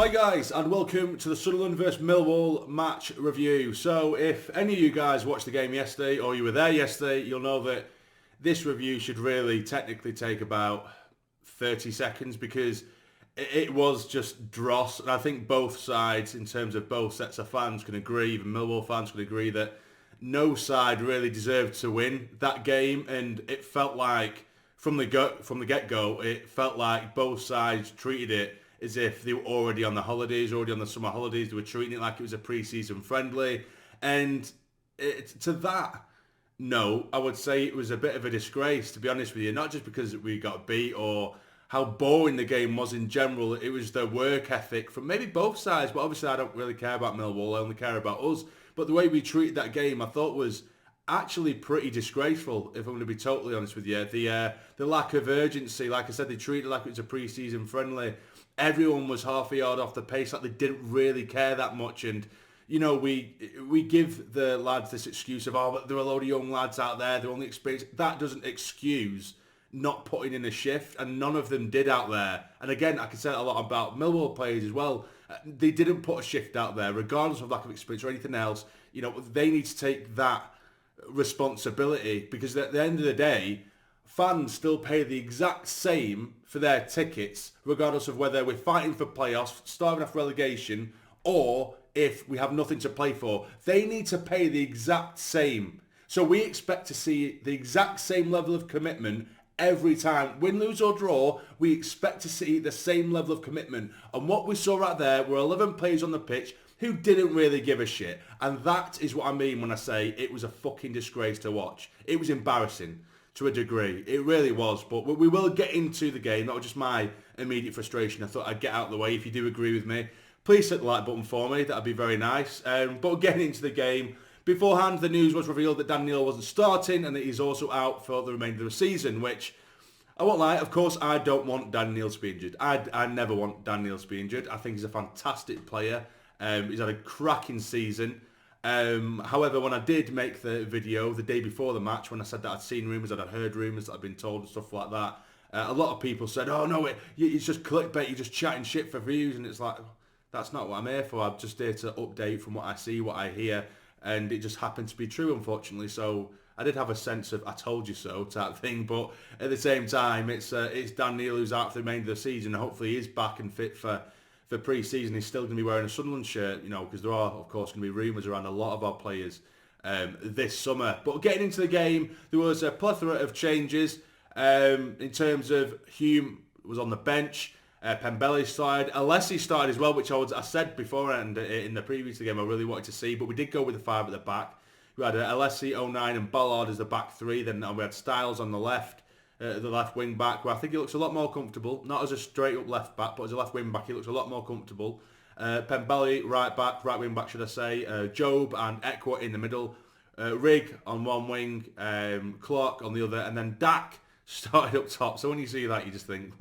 Hi guys, and welcome to the Sunderland vs Millwall match review. So if any of you guys watched the game yesterday, or you were there yesterday, you'll know that this review should really technically take about 30 seconds because it was just dross. And I think both sides, in terms of both sets of fans, can agree, even Millwall fans can agree, that no side really deserved to win that game. And it felt like, from the get-go, it felt like both sides treated it as if they were already on the holidays, already on the summer holidays. They were treating it like it was a pre-season friendly. And to that note, I would say it was a bit of a disgrace, to be honest with you. Not just because we got beat or how boring the game was in general. It was the work ethic from maybe both sides. But obviously I don't really care about Millwall. I only care about us. But the way we treated that game, I thought was actually pretty disgraceful, if I'm going to be totally honest with you. The lack of urgency, like I said, they treated it like it was a pre-season friendly. Everyone was half a yard off the pace, like they didn't really care that much. And, you know, we give the lads this excuse of, oh, but there are a load of young lads out there, they're only experienced. That doesn't excuse not putting in a shift, and none of them did out there. And again, I can say a lot about Millwall players as well. They didn't put a shift out there, regardless of lack of experience or anything else. You know, they need to take that responsibility, because at the end of the day, fans still pay the exact same for their tickets, regardless of whether we're fighting for playoffs, starving after relegation, or if we have nothing to play for. They need to pay the exact same. So we expect to see the exact same level of commitment every time. Win, lose or draw, we expect to see the same level of commitment. And what we saw right there were 11 players on the pitch who didn't really give a shit. And that is what I mean when I say it was a fucking disgrace to watch. It was embarrassing to a degree. It really was. But we will get into the game. That was just my immediate frustration. I thought I'd get out of the way. If you do agree with me, please hit the like button for me. That'd be very nice. But getting into the game, beforehand, the news was revealed that Dhannoo wasn't starting and that he's also out for the remainder of the season, which, I won't lie, of course, I don't want Dhannoo to be injured. I never want Dhannoo to be injured. I think he's a fantastic player. He's had a cracking season. However, when I did make the video the day before the match, when I said that I'd seen rumours, that I'd heard rumours, that I'd been told and stuff like that, a lot of people said, oh no, it's just clickbait, you're just chatting shit for views. And it's like, that's not what I'm here for. I'm just here to update from what I see, what I hear. And it just happened to be true, unfortunately. So I did have a sense of I told you so type thing. But at the same time, it's Dhannoo who's out for the remainder of the season. Hopefully he's back and fit for pre-season. He's still going to be wearing a Sunderland shirt, you know, because there are, of course, going to be rumours around a lot of our players this summer. But getting into the game, there was a plethora of changes in terms of Hume was on the bench. Pembele started. Alessi started as well, which I said before and in the previous game I really wanted to see. But we did go with the five at the back. We had Alessi, 09 and Ballard as the back three. Then we had Styles on the left wing back, where I think he looks a lot more comfortable. Not as a straight up left back, but as a left wing back he looks a lot more comfortable. Pembele, right wing back should I say. Job and Ekwa in the middle. Rig on one wing, Clark on the other, and then Dak started up top. So when you see that, you just think,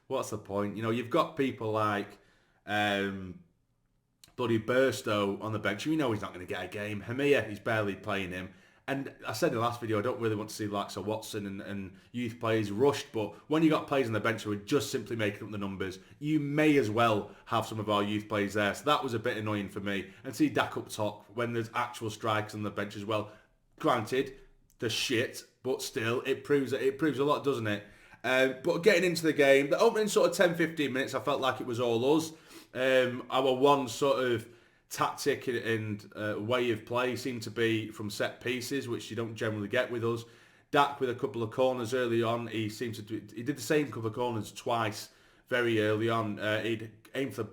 what's the point? You know, you've got people like bloody Burstow on the bench. You know he's not going to get a game. Hamia, he's barely playing him. And I said in the last video, I don't really want to see the likes of Watson and youth players rushed, but when you got players on the bench who are just simply making up the numbers, you may as well have some of our youth players there. So that was a bit annoying for me. And see Dak up top when there's actual strikers on the bench as well. Granted, the shit, but still, it proves a lot, doesn't it? But getting into the game, the opening sort of 10-15 minutes, I felt like it was all us. Our one sort of tactic and way of play seemed to be from set pieces, which you don't generally get with us. Dak with a couple of corners early on. He did the same couple of corners twice very early on. He'd aim for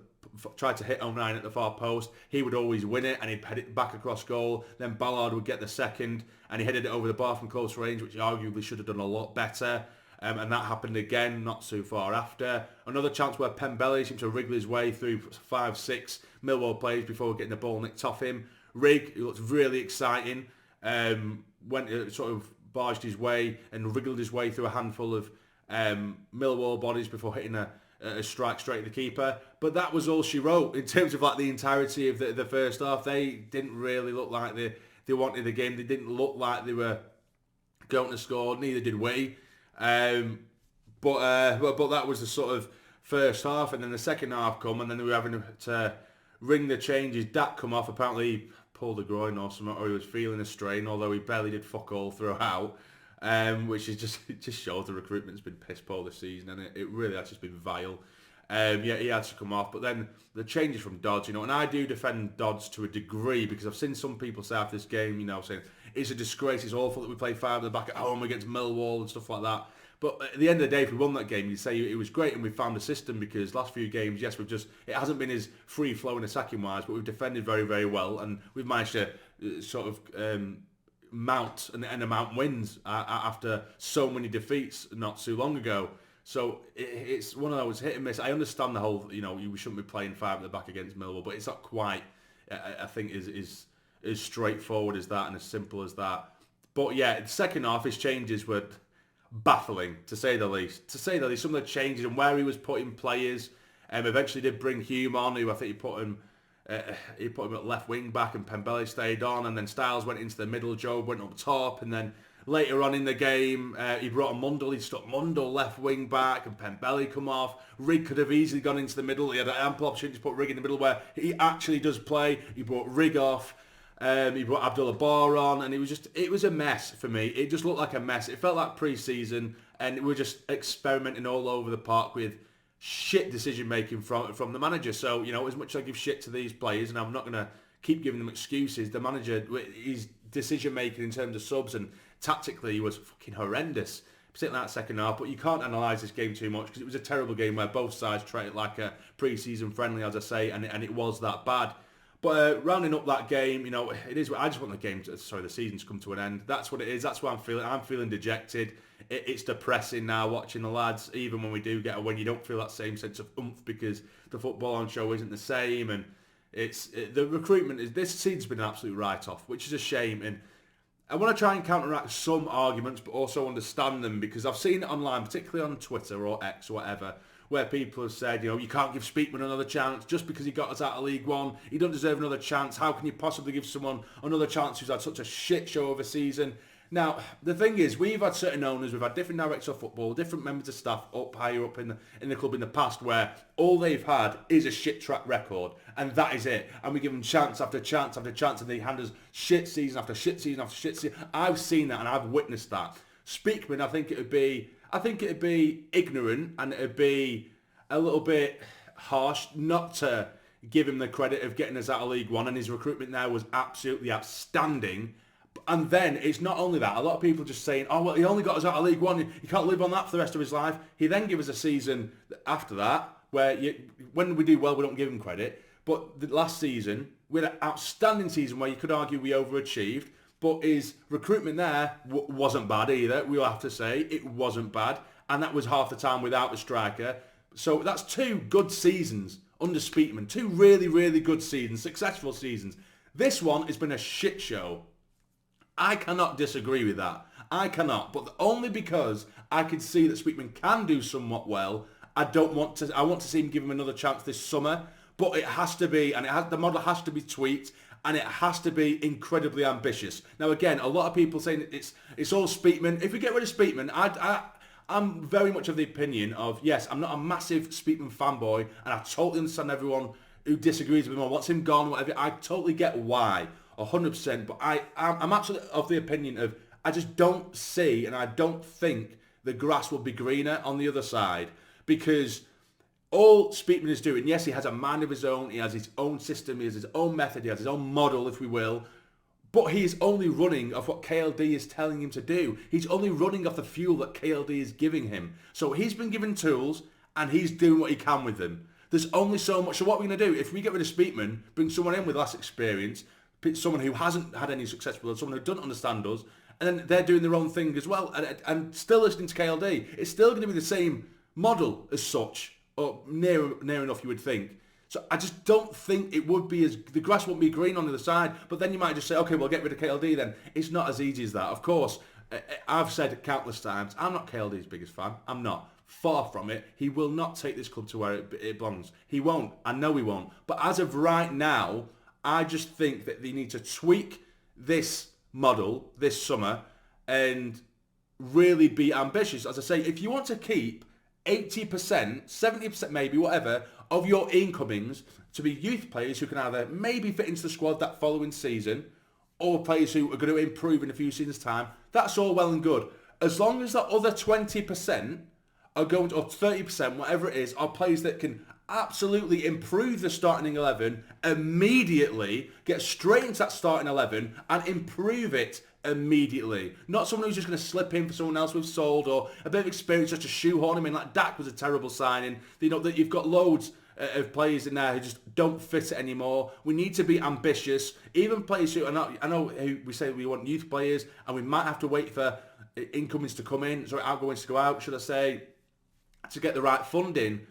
tried to hit 09 at the far post. He would always win it and he'd head it back across goal. Then Ballard would get the second and he headed it over the bar from close range, which he arguably should have done a lot better. And that happened again not too far after. Another chance where Pembele seemed to wriggle his way through 5-6 Millwall players before getting the ball nicked off him. Rig, who looked really exciting, sort of barged his way and wriggled his way through a handful of Millwall bodies before hitting a strike straight at the keeper. But that was all she wrote in terms of like the entirety of the first half. They didn't really look like they wanted the game. They didn't look like they were going to score. Neither did we. But that was the sort of first half, and then the second half come, and then we were having to ring the changes. Dak come off, apparently he pulled a groin or something, or he was feeling a strain, although he barely did fuck all throughout, which is it just shows the recruitment's been piss poor this season, and it really has just been vile. Yeah, he had to come off, but then the changes from Dodds, and I do defend Dodds to a degree, because I've seen some people say after this game, saying it's a disgrace, it's awful that we play 5 at the back at home against Millwall and stuff like that. But at the end of the day, if we won that game, you'd say it was great and we found a system, because last few games, yes, it hasn't been as free-flowing attacking-wise, but we've defended very, very well, and we've managed to sort of mount wins after so many defeats not too long ago. So it's one of those hit and miss. I understand the whole, we shouldn't be playing 5 at the back against Millwall, but it's not quite, I think, is as straightforward as that and as simple as that. But yeah, the second half, his changes were baffling, to say the least. Some of the changes and where he was putting players. Eventually did bring Hume on, who I think he put him at left wing back, and Pembele stayed on, and then Styles went into the middle, Job went up top, and then later on in the game, he brought on Mundle. He stuck Mundle left wing back, and Pembele come off. Rig could have easily gone into the middle. He had an ample opportunity to put Rig in the middle where he actually does play. He brought Rig off. He brought Abdullah Bar on, and it was a mess for me. It just looked like a mess. It felt like pre-season, and we were just experimenting all over the park with shit decision-making from the manager. So, as much as I give shit to these players, and I'm not going to keep giving them excuses, the manager, his decision-making in terms of subs and tactically was fucking horrendous, particularly that second half. But you can't analyse this game too much, because it was a terrible game where both sides treated it like a pre-season friendly, as I say, and it was that bad. But rounding up that game, it is. I just want the season to come to an end. That's what it is. That's what I'm feeling. I'm feeling dejected. It's depressing now watching the lads. Even when we do get a win, you don't feel that same sense of oomph, because the football on show isn't the same, and the recruitment is. This season's been an absolute write-off, which is a shame. And I want to try and counteract some arguments, but also understand them, because I've seen it online, particularly on Twitter or X or whatever, where people have said, you can't give Speakman another chance just because he got us out of League One. He doesn't deserve another chance. How can you possibly give someone another chance who's had such a shit show of a season? Now, the thing is, we've had certain owners, we've had different directors of football, different members of staff higher up in the club in the past, where all they've had is a shit track record, and that is it. And we give them chance after chance after chance, and they hand us shit season after shit season after shit season. I've seen that, and I've witnessed that. Speakman, I think it'd be ignorant, and it'd be a little bit harsh not to give him the credit of getting us out of League One, and his recruitment there was absolutely outstanding. And then it's not only that, a lot of people just saying, oh, well, he only got us out of League One, he can't live on that for the rest of his life. He then gave us a season after that, where when we do well, we don't give him credit. But the last season, we had an outstanding season where you could argue we overachieved, but his recruitment there wasn't bad either, we'll have to say. It wasn't bad, and that was half the time without the striker. So that's 2 good seasons under Speakman, 2 really, really good seasons, successful seasons. This one has been a shit show. I cannot disagree with that. I cannot, but only because I can see that Speakman can do somewhat well. I want to see him give him another chance this summer, but it has to be, and the model has to be tweaked, and it has to be incredibly ambitious. Now, again, a lot of people saying it's all Speakman. If we get rid of Speakman, I'm very much of the opinion of, yes, I'm not a massive Speakman fanboy, and I totally understand everyone who disagrees with him or wants him gone, whatever. I totally get why, 100%, but I'm absolutely of the opinion of, I just don't see, and I don't think the grass will be greener on the other side, because all Speakman is doing, yes, he has a mind of his own, he has his own system, he has his own method, he has his own model, if we will, but he's only running off what KLD is telling him to do. He's only running off the fuel that KLD is giving him. So he's been given tools, and he's doing what he can with them. There's only so much. So what we're going to do, if we get rid of Speakman, bring someone in with less experience, someone who hasn't had any success with us, someone who doesn't understand us, and then they're doing their own thing as well, and still listening to KLD, it's still going to be the same model as such, or near enough, you would think. So I just don't think it would be the grass won't be green on the other side, but then you might just say, okay, we'll get rid of KLD then. It's not as easy as that. Of course, I've said countless times, I'm not KLD's biggest fan. I'm not. Far from it. He will not take this club to where it belongs. He won't. I know he won't. But as of right now, I just think that they need to tweak this model this summer and really be ambitious. As I say, if you want to keep 80%, 70% maybe, whatever, of your incomings to be youth players who can either maybe fit into the squad that following season or players who are going to improve in a few seasons' time. That's all well and good. As long as that other 20% are going to, or 30%, whatever it is, are players that can absolutely improve the starting 11 immediately, get straight into that starting 11 and improve it immediately. Not someone who's just going to slip in for someone else we've sold or a bit of experience just to shoehorn him in. Like Dak was a terrible signing. You know that you've got loads of players in there who just don't fit it anymore. We need to be ambitious. Even players who I know who we say we want youth players, and we might have to wait for incomings to come in, sorry, outgoings to go out, should I say, to get the right funding.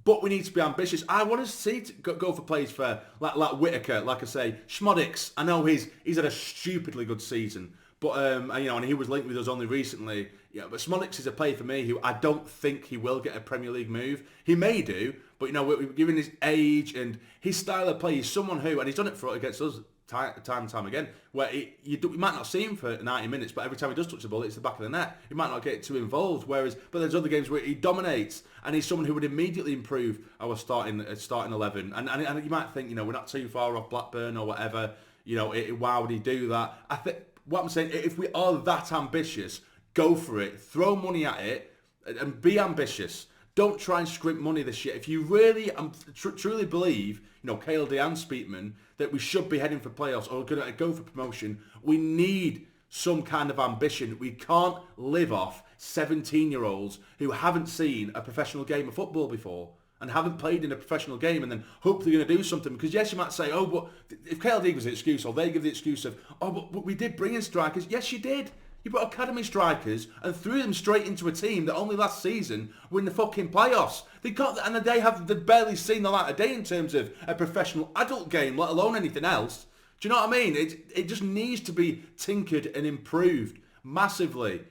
But we need to be ambitious. I want to see go for players for like Whittaker, like I say, Schmodix. I know he's had a stupidly good season, but you know, and he was linked with us only recently. Yeah, but Schmodix is a player for me who I don't think he will get a Premier League move. He may do, but you know, given his age and his style of play, he's someone who, and he's done it for against us time and time again, where you might not see him for 90 minutes, but every time he does touch the ball, it's the back of the net. He might not get too involved, but there's other games where he dominates, and he's someone who would immediately improve our starting 11. And you might think, you know, we're not too far off Blackburn or whatever, you know, why would he do that? I think, what I'm saying, if we are that ambitious, go for it, throw money at it, and be ambitious. Don't try and scrimp money this year. If you really truly believe, you know, KLD and Speakman, that we should be heading for playoffs or going to go for promotion, we need some kind of ambition. We can't live off 17-year-olds who haven't seen a professional game of football before and haven't played in a professional game and then hopefully going to do something. Because yes, you might say, oh, but if KLD gives the excuse, or they give the excuse of, oh, but we did bring in strikers. Yes, you did. You brought academy strikers and threw them straight into a team that only last season were in the fucking playoffs. They've barely seen the light of day in terms of a professional adult game, let alone anything else. Do you know what I mean? It just needs to be tinkered and improved massively.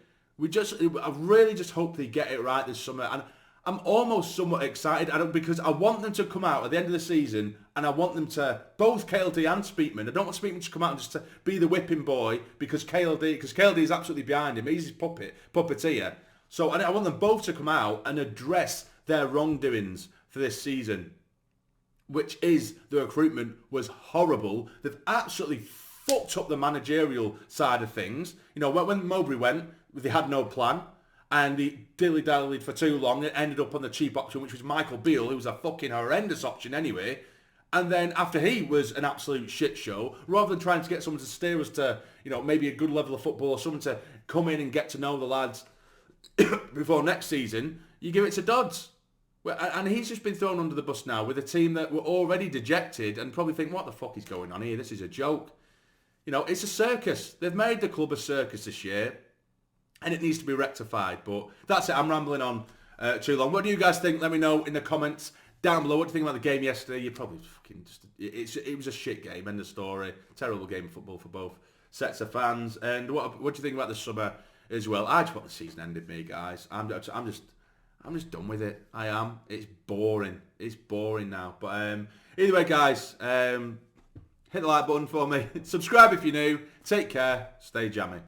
I really just hope they get it right this summer. And I'm almost somewhat excited because I want them to come out at the end of the season, and I want them to, both KLD and Speakman. I don't want Speakman to come out and just to be the whipping boy because KLD is absolutely behind him. He's his puppeteer. So I want them both to come out and address their wrongdoings for this season, which is the recruitment was horrible. They've absolutely fucked up the managerial side of things. You know, when Mowbray went, they had no plan. And he dilly-dallied for too long. It ended up on the cheap option, which was Michael Beal, who was a fucking horrendous option anyway. And then after he was an absolute shit show, rather than trying to get someone to steer us to, you know, maybe a good level of football or someone to come in and get to know the lads before next season, you give it to Dodds. And he's just been thrown under the bus now with a team that were already dejected and probably think, what the fuck is going on here? This is a joke. You know, it's a circus. They've made the club a circus this year. And it needs to be rectified. But that's it. I'm rambling on too long. What do you guys think? Let me know in the comments down below. What do you think about the game yesterday? You probably fucking just... It was a shit game. End of story. Terrible game of football for both sets of fans. And what do you think about the summer as well? I just want the season ended, me guys. I'm just done with it. I am. It's boring. It's boring now. But either way, guys, hit the like button for me. Subscribe if you're new. Take care. Stay jammy.